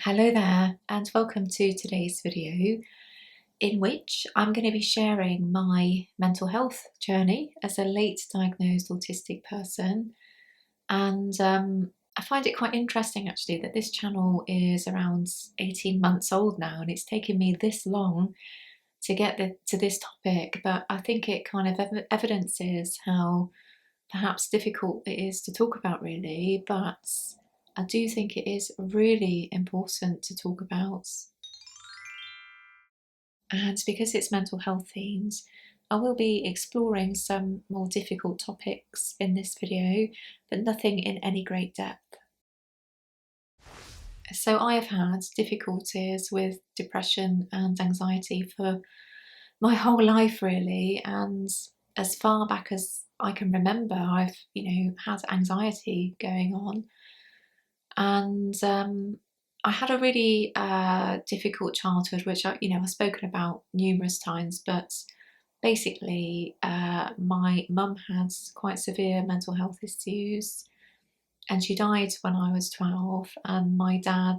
Hello there and welcome to today's video in which I'm going to be sharing my mental health journey as a late diagnosed autistic person. And I find it quite interesting actually that this channel is around 18 months old now and it's taken me this long to get to this topic, but I think it kind of evidences how perhaps difficult it is to talk about really, but I do think it is really important to talk about. And because it's mental health themes, I will be exploring some more difficult topics in this video, but nothing in any great depth. So I have had difficulties with depression and anxiety for my whole life really, and as far back as I can remember I've had anxiety going on, and I had a really difficult childhood, which I've spoken about numerous times, but basically my mum had quite severe mental health issues and she died when I was 12, and my dad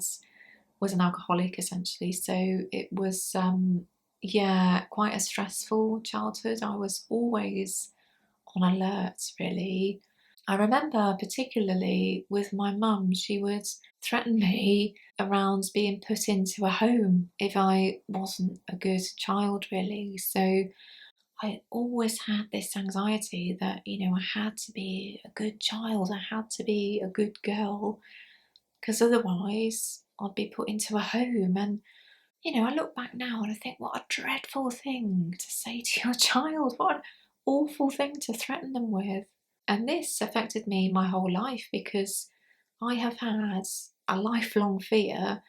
was an alcoholic essentially, so it was yeah, quite a stressful childhood. I was always on alert really. I remember particularly with my mum, she would threaten me around being put into a home if I wasn't a good child really. So I always had this anxiety that, I had to be a good child, I had to be a good girl, because otherwise I'd be put into a home. And, I look back now and I think, what a dreadful thing to say to your child, what an awful thing to threaten them with. And this affected me my whole life because I have had a lifelong fear,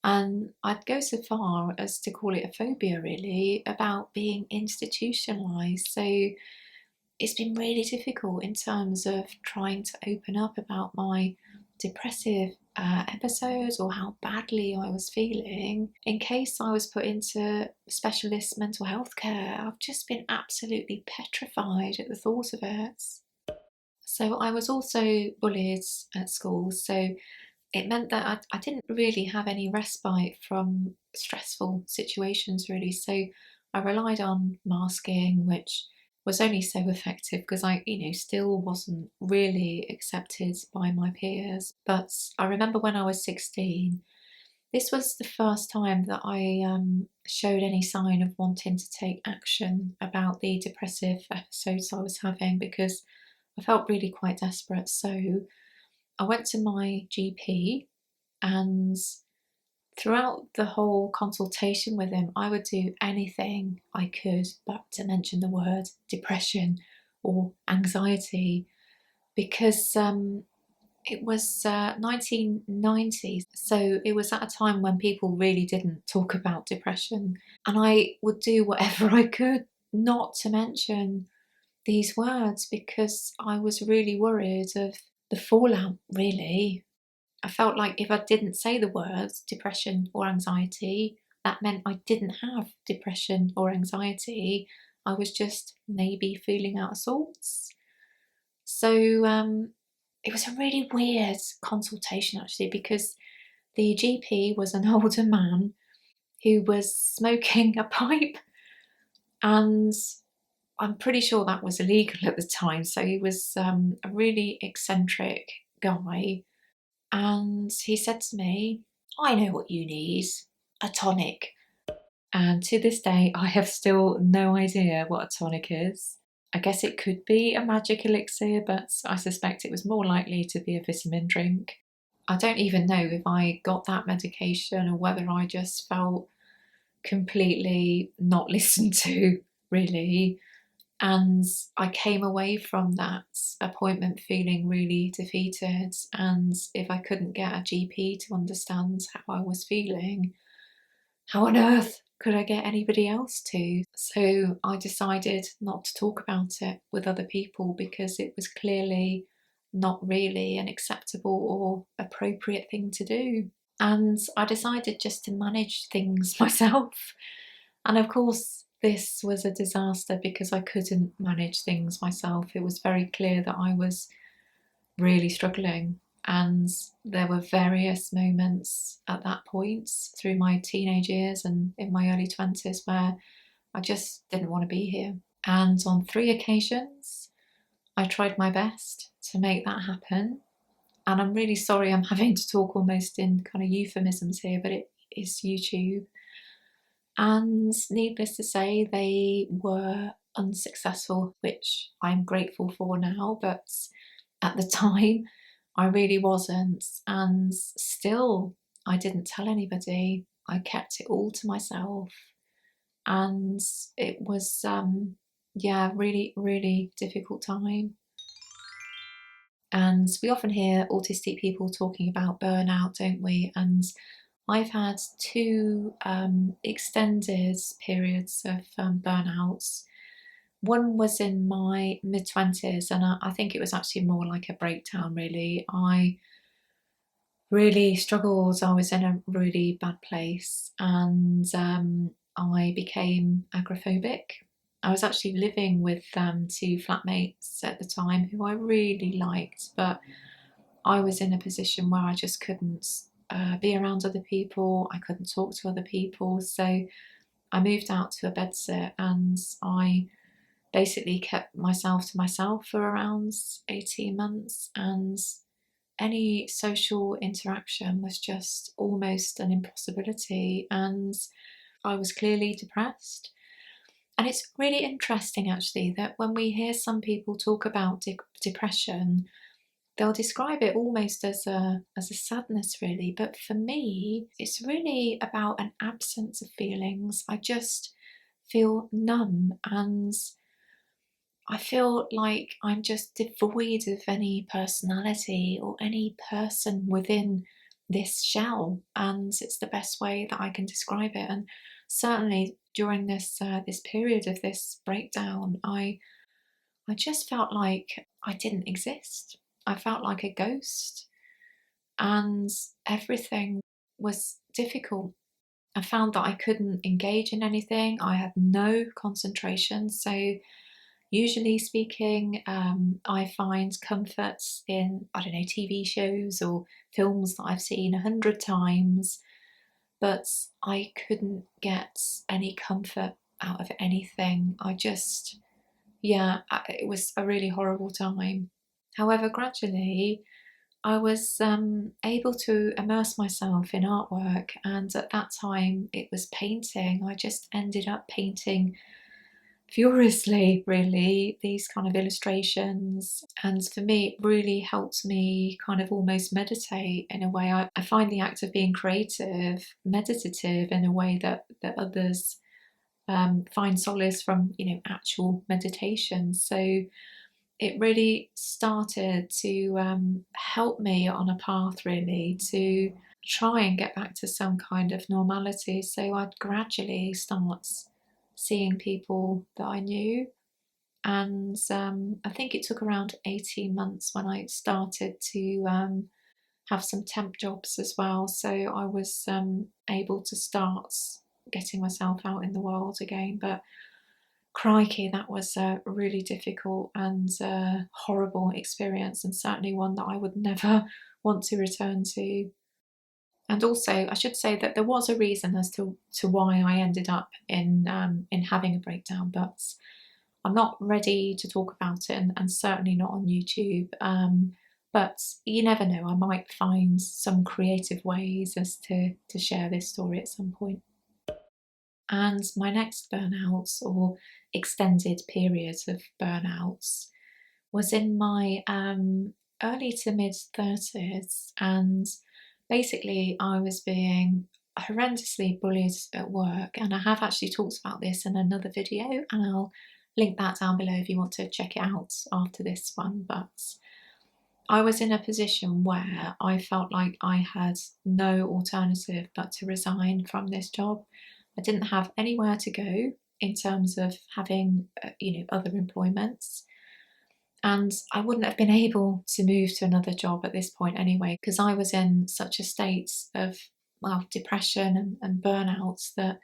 and I'd go so far as to call it a phobia really, about being institutionalised. So it's been really difficult in terms of trying to open up about my depressive episodes or how badly I was feeling in case I was put into specialist mental health care. I've just been absolutely petrified at the thought of it. So I was also bullied at school, so it meant that I didn't really have any respite from stressful situations really. So I relied on masking, which was only so effective because I, still wasn't really accepted by my peers. But I remember when I was 16, this was the first time that I showed any sign of wanting to take action about the depressive episodes I was having, because I felt really quite desperate. So I went to my GP, and throughout the whole consultation with him, I would do anything I could but to mention the word depression or anxiety, because it was 1990s, so it was at a time when people really didn't talk about depression, and I would do whatever I could not to mention these words because I was really worried of the fallout really. I felt like if I didn't say the words depression or anxiety, that meant I didn't have depression or anxiety. I was just maybe feeling out of sorts. So it was a really weird consultation actually, because the GP was an older man who was smoking a pipe, and I'm pretty sure that was illegal at the time. So he was a really eccentric guy. And he said to me, I know what you need, a tonic. And to this day, I have still no idea what a tonic is. I guess it could be a magic elixir, but I suspect it was more likely to be a vitamin drink. I don't even know if I got that medication or whether I just felt completely not listened to, really. And I came away from that appointment feeling really defeated. And if I couldn't get a GP to understand how I was feeling, how on earth could I get anybody else to? So I decided not to talk about it with other people because it was clearly not really an acceptable or appropriate thing to do. And I decided just to manage things myself. And of course, this was a disaster because I couldn't manage things myself. It was very clear that I was really struggling. And there were various moments at that point through my teenage years and in my early 20s where I just didn't want to be here. And on 3 occasions, I tried my best to make that happen. And I'm really sorry I'm having to talk almost in kind of euphemisms here, but it is YouTube. And needless to say, they were unsuccessful, which I'm grateful for now, but at the time I really wasn't. And still, I didn't tell anybody. I kept it all to myself. And it was, yeah, really, really difficult time. And we often hear autistic people talking about burnout, don't we? And I've had 2 extended periods of burnouts. One was in my mid-20s, and I think it was actually more like a breakdown, really. I really struggled. I was in a really bad place, and I became agoraphobic. I was actually living with 2 flatmates at the time who I really liked, but I was in a position where I just couldn't be around other people. I couldn't talk to other people. So I moved out to a bedsit and I basically kept myself to myself for around 18 months. And any social interaction was just almost an impossibility. And I was clearly depressed. And it's really interesting, actually, that when we hear some people talk about depression, they'll describe it almost as a sadness, really. But for me, it's really about an absence of feelings. I just feel numb, and I feel like I'm just devoid of any personality or any person within this shell, and it's the best way that I can describe it. And certainly during this period of this breakdown, I just felt like I didn't exist. I felt like a ghost, and everything was difficult. I found that I couldn't engage in anything. I had no concentration. So, usually speaking, I find comfort in, I don't know, TV shows or films that I've seen 100 times, but I couldn't get any comfort out of anything. I just, yeah, it was a really horrible time. However, gradually I was able to immerse myself in artwork, and at that time it was painting. I just ended up painting furiously, really, these kind of illustrations. And for me, it really helped me kind of almost meditate in a way. I find the act of being creative meditative in a way that others find solace from, actual meditation. So it really started to help me on a path, really, to try and get back to some kind of normality. So I'd gradually start seeing people that I knew. And I think it took around 18 months when I started to have some temp jobs as well. So I was able to start getting myself out in the world again. But crikey, that was a really difficult and horrible experience, and certainly one that I would never want to return to. And also, I should say that there was a reason as to why I ended up in having a breakdown, but I'm not ready to talk about it, and certainly not on YouTube. But you never know, I might find some creative ways as to share this story at some point. And my next burnout, or extended periods of burnouts, was in my early to mid 30s. And basically, I was being horrendously bullied at work. And I have actually talked about this in another video, and I'll link that down below if you want to check it out after this one. But I was in a position where I felt like I had no alternative but to resign from this job. I didn't have anywhere to go in terms of having, other employments. And I wouldn't have been able to move to another job at this point anyway, because I was in such a state of, depression and burnout that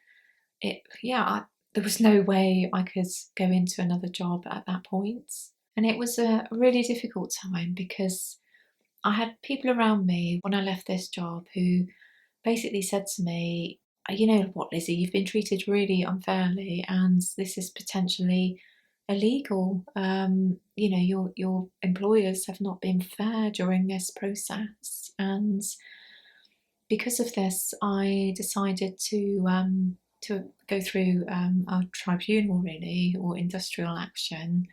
there was no way I could go into another job at that point. And it was a really difficult time because I had people around me when I left this job who basically said to me, you know what, Lizzie, you've been treated really unfairly and this is potentially illegal. You know, your employers have not been fair during this process. And because of this, I decided to go through a tribunal, really, or industrial action.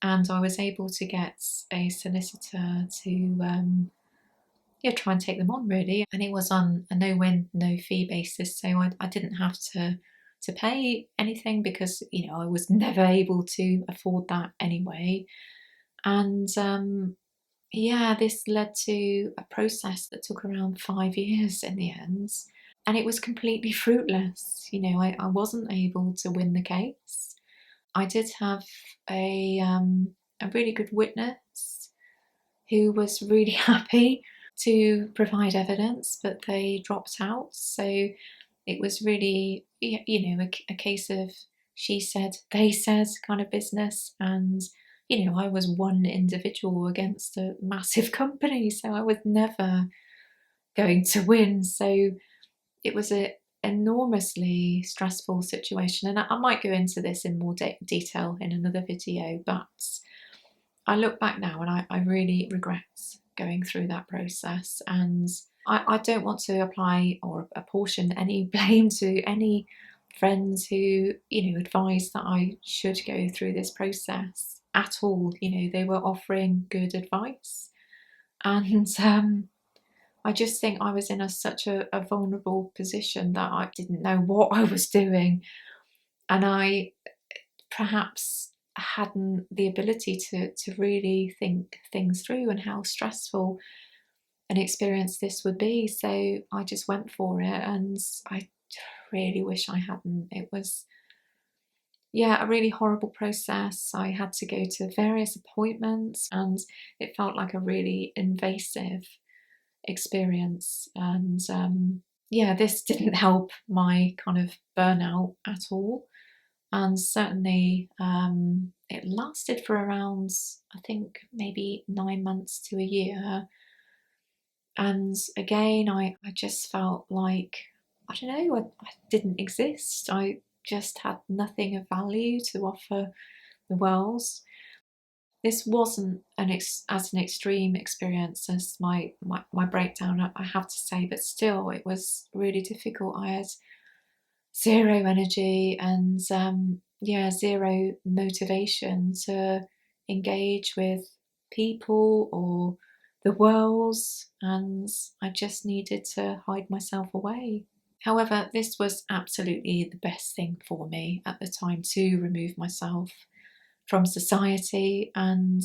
And I was able to get a solicitor to yeah, try and take them on, really. And it was on a no-win, no-fee basis, so I didn't have to pay anything because, you know, I was never able to afford that anyway. And yeah, this led to a process that took around 5 years in the end. And it was completely fruitless. You know, I wasn't able to win the case. I did have a really good witness who was really happy to provide evidence, but they dropped out. So it was really, you know, a case of she said, they said kind of business. And, you know, I was one individual against a massive company, so I was never going to win. So it was an enormously stressful situation. And I might go into this in more detail in another video, but I look back now and I really regret going through that process. And I don't want to apply or apportion any blame to any friends who, you know, advised that I should go through this process at all. You know, they were offering good advice. And I just think I was in such a vulnerable position that I didn't know what I was doing. And I perhaps hadn't the ability to really think things through and how stressful an experience this would be. So I just went for it, and I really wish I hadn't. It was, yeah, a really horrible process. I had to go to various appointments, and it felt like a really invasive experience. And yeah, this didn't help my kind of burnout at all. And certainly it lasted for around, I think, maybe 9 months to a year. And again, I just felt like, I don't know, I didn't exist. I just had nothing of value to offer the world. This wasn't as an extreme experience as my breakdown, I have to say, but still, it was really difficult. I had zero energy and yeah, zero motivation to engage with people or the world, and I just needed to hide myself away. However, this was absolutely the best thing for me at the time, to remove myself from society. And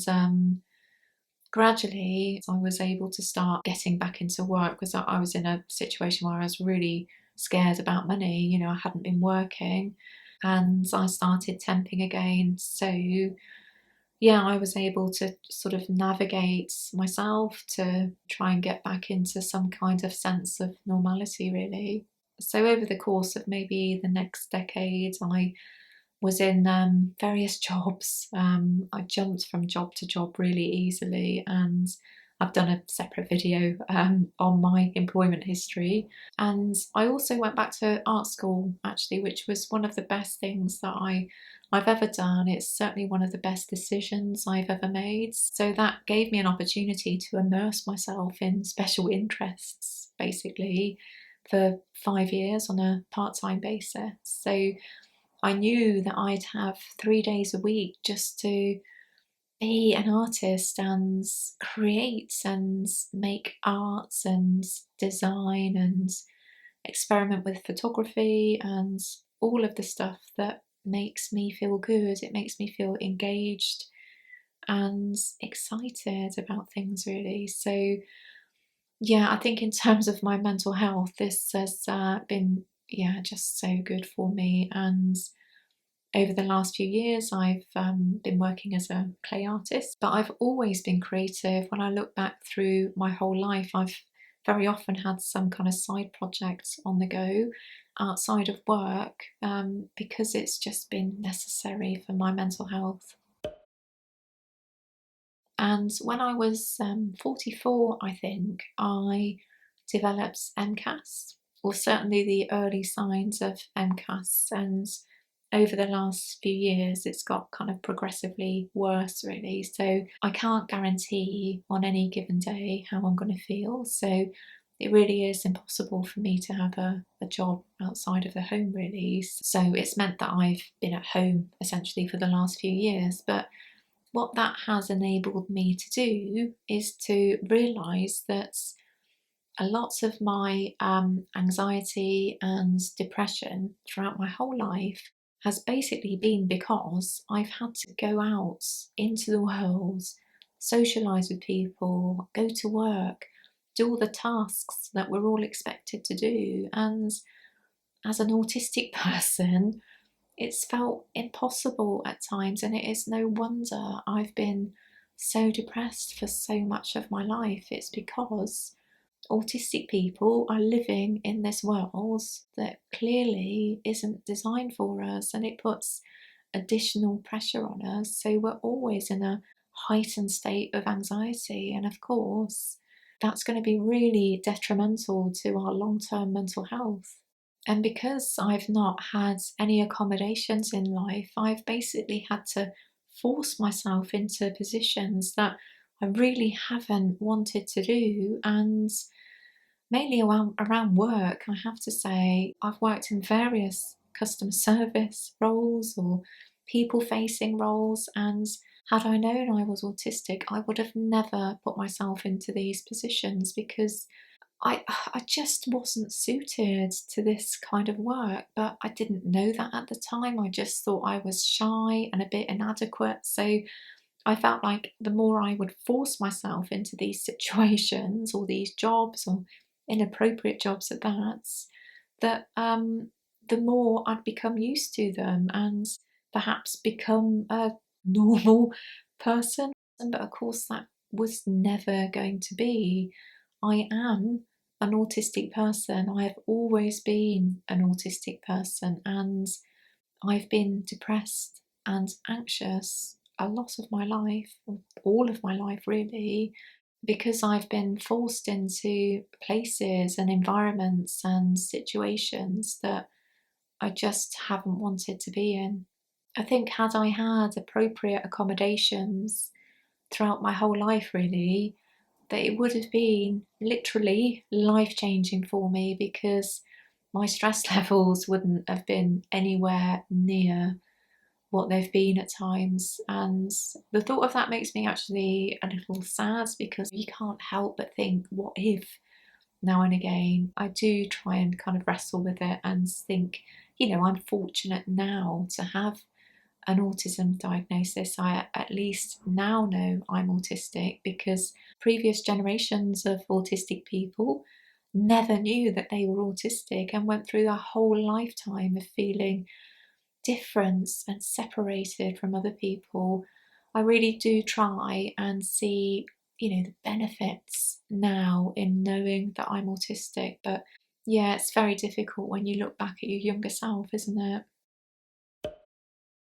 gradually I was able to start getting back into work, because I was in a situation where I was really scared about money. You know, I hadn't been working, and I started temping again. So yeah, I was able to sort of navigate myself to try and get back into some kind of sense of normality, really. So over the course of maybe the next decade, I was in various jobs. I jumped from job to job really easily, and I've done a separate video on my employment history. And I also went back to art school, actually, which was one of the best things that I've ever done. It's certainly one of the best decisions I've ever made. So that gave me an opportunity to immerse myself in special interests, basically, for 5 years on a part-time basis. So I knew that I'd have 3 days a week just to be an artist and create and make art and design and experiment with photography and all of the stuff that makes me feel good. It makes me feel engaged and excited about things, really. So yeah, I think in terms of my mental health, this has been, yeah, just so good for me. And over the last few years, I've been working as a clay artist, but I've always been creative. When I look back through my whole life, I've very often had some kind of side project on the go outside of work, because it's just been necessary for my mental health. And when I was 44, I think, I developed MCAS, or certainly the early signs of MCAS. And over the last few years, it's got kind of progressively worse, really. So I can't guarantee on any given day how I'm going to feel. So it really is impossible for me to have a job outside of the home, really. So it's meant that I've been at home essentially for the last few years. But what that has enabled me to do is to realise that a lot of my anxiety and depression throughout my whole life has basically been because I've had to go out into the world, socialise with people, go to work, do all the tasks that we're all expected to do. And as an autistic person, it's felt impossible at times, and it is no wonder I've been so depressed for so much of my life. It's because autistic people are living in this world that clearly isn't designed for us, and it puts additional pressure on us. So we're always in a heightened state of anxiety, and of course, that's going to be really detrimental to our long term mental health. And because I've not had any accommodations in life, I've basically had to force myself into positions that I really haven't wanted to do. And mainly around work, I have to say, I've worked in various customer service roles or people facing roles. And had I known I was autistic, I would have never put myself into these positions because I just wasn't suited to this kind of work, but I didn't know that at the time. I just thought I was shy and a bit inadequate. So I felt like the more I would force myself into these situations or these jobs or inappropriate jobs at that, the more I'd become used to them and perhaps become a normal person. But of course, that was never going to be. I am an autistic person. I have always been an autistic person, and I've been depressed and anxious a lot of my life, all of my life really, because I've been forced into places and environments and situations that I just haven't wanted to be in. I think had I had appropriate accommodations throughout my whole life, really, that it would have been literally life changing for me because my stress levels wouldn't have been anywhere near what they've been at times. And the thought of that makes me actually a little sad because you can't help but think, what if? Now and again, I do try and kind of wrestle with it and think, I'm fortunate now to have an autism diagnosis. I at least now know I'm autistic because previous generations of autistic people never knew that they were autistic and went through a whole lifetime of feeling different and separated from other people. I really do try and see, the benefits now in knowing that I'm autistic. But yeah, it's very difficult when you look back at your younger self, isn't it?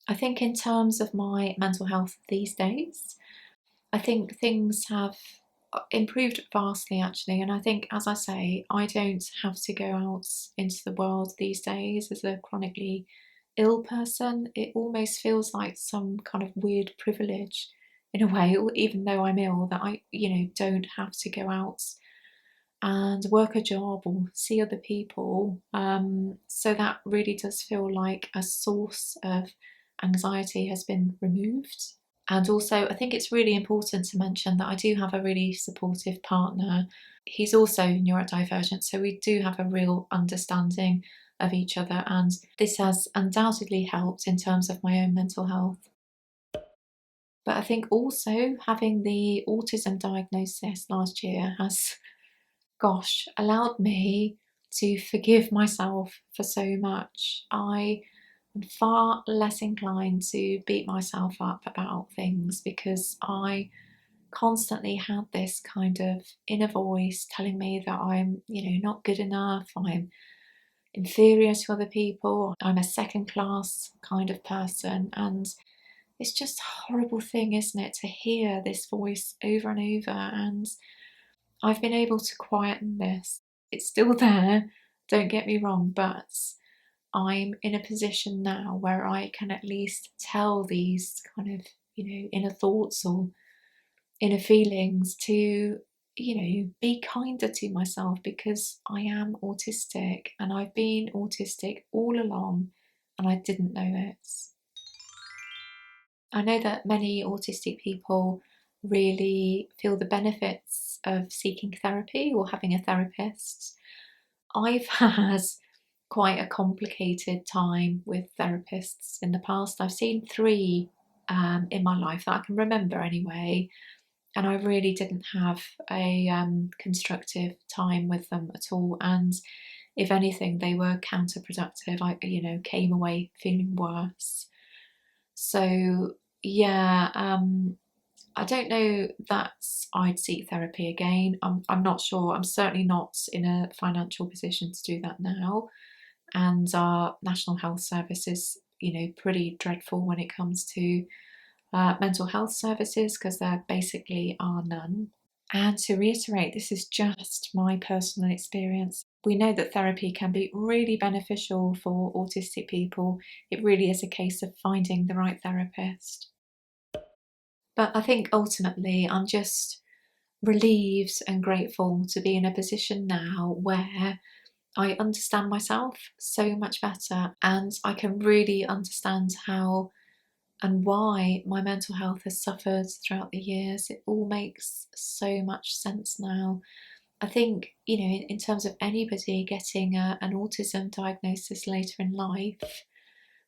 I think in terms of my mental health these days, I think things have improved vastly actually. And I think, as I say, I don't have to go out into the world these days as a chronically ill person. It almost feels like some kind of weird privilege in a way, even though I'm ill, that I, don't have to go out and work a job or see other people. So that really does feel like a source of anxiety has been removed. And also, I think it's really important to mention that I do have a really supportive partner. He's also neurodivergent, so we do have a real understanding of each other, and this has undoubtedly helped in terms of my own mental health. But I think also having the autism diagnosis last year has, gosh, allowed me to forgive myself for so much. I am far less inclined to beat myself up about things because I constantly had this kind of inner voice telling me that I'm, not good enough, I'm inferior to other people, I'm a second class kind of person. And it's just a horrible thing, isn't it, to hear this voice over and over. And I've been able to quieten this. It's still there, don't get me wrong, but I'm in a position now where I can at least tell these kind of, inner thoughts or inner feelings to, be kinder to myself, because I am autistic and I've been autistic all along and I didn't know it. I know that many autistic people really feel the benefits of seeking therapy or having a therapist. I've had quite a complicated time with therapists in the past. I've seen three in my life that I can remember anyway, and I really didn't have a constructive time with them at all. And if anything, they were counterproductive. I, came away feeling worse. So yeah, I don't know that I'd seek therapy again. I'm not sure. I'm certainly not in a financial position to do that now. And our National Health Service is, pretty dreadful when it comes to mental health services, because there basically are none. And to reiterate, this is just my personal experience. We know that therapy can be really beneficial for autistic people. It really is a case of finding the right therapist. But I think ultimately I'm just relieved and grateful to be in a position now where I understand myself so much better, and I can really understand how and why my mental health has suffered throughout the years. It all makes so much sense now. I think, in terms of anybody getting an autism diagnosis later in life,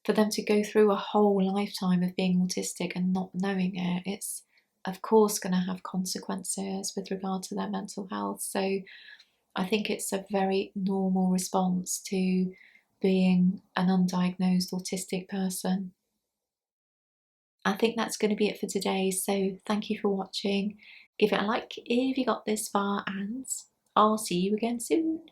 for them to go through a whole lifetime of being autistic and not knowing it, it's of course going to have consequences with regard to their mental health. So I think it's a very normal response to being an undiagnosed autistic person. I think that's going to be it for today. So thank you for watching. Give it a like if you got this far, and I'll see you again soon.